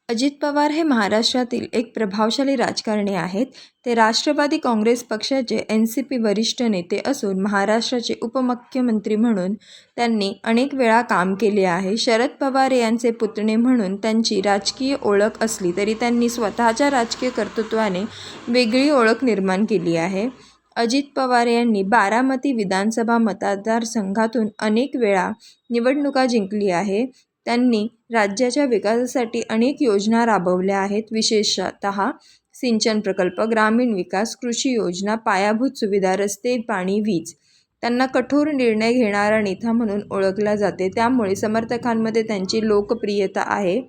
अजित पवार हे महाराष्ट्रातील एक प्रभावशाली राजकारणी आहेत. ते राष्ट्रवादी काँग्रेस पक्षाचे NCP वरिष्ठ नेते असून महाराष्ट्राचे उपमुख्यमंत्री म्हणून त्यांनी अनेक वेळा काम केले आहे. शरद पवार यांचे पुतणे म्हणून त्यांची राजकीय ओळख असली तरी त्यांनी स्वतःच्या राजकीय कर्तृत्वाने वेगळी ओळख निर्माण केली आहे. अजित पवार यांनी बारामती विधानसभा मतदारसंघातून अनेक वेळा निवडणुका जिंकली आहे. त्यांनी राज्याच्या विकासासाठी अनेक योजना राबवल्या आहेत. विशेषतः सिंचन प्रकल्प, ग्रामीण विकास, कृषी योजना, पायाभूत सुविधा, रस्ते, पाणी, वीज. त्यांना कठोर निर्णय घेणारा नेता म्हणून ओळखला जाते. त्यामुळे समर्थकांमध्ये त्यांची लोकप्रियता आहे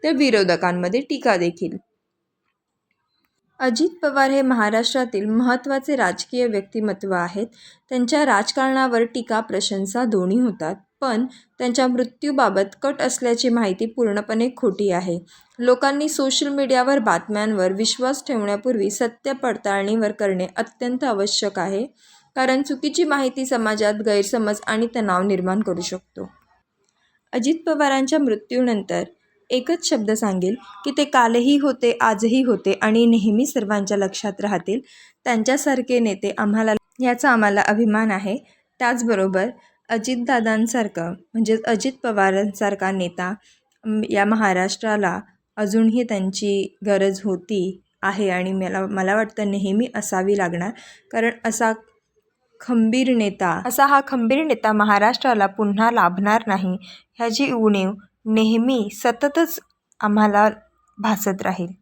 तर विरोधकांमध्ये टीका देखील. अजित पवार हे महाराष्ट्रातील महत्त्वाचे राजकीय व्यक्तिमत्व आहेत. त्यांच्या राजकारणावर टीका प्रशंसा दोन्ही होतात. पण त्यांच्या मृत्यूबाबत कट असल्याची माहिती पूर्णपणे खोटी आहे. लोकांनी सोशल मीडियावर बातम्यांवर विश्वास ठेवण्यापूर्वी सत्य पडताळणीवर करणे अत्यंत आवश्यक आहे. कारण चुकीची माहिती समाजात गैरसमज आणि तणाव निर्माण करू शकतो. अजित पवारांच्या मृत्यूनंतर एकच शब्द सांगेल की ते कालही होते, आजही होते आणि नेहमी सर्वांच्या लक्षात राहतील. त्यांच्यासारखे नेते याचा आम्हाला अभिमान आहे. त्याचबरोबर अजितदादांसारखं म्हणजेच अजित पवारांसारखा नेता या महाराष्ट्राला अजूनही त्यांची गरज आहे आणि मला वाटतं नेहमी असावी लागणार. कारण असा हा खंबीर नेता महाराष्ट्राला पुन्हा लाभणार नाही ह्याची उणीव नेहमी सततच आम्हाला भासत राहील.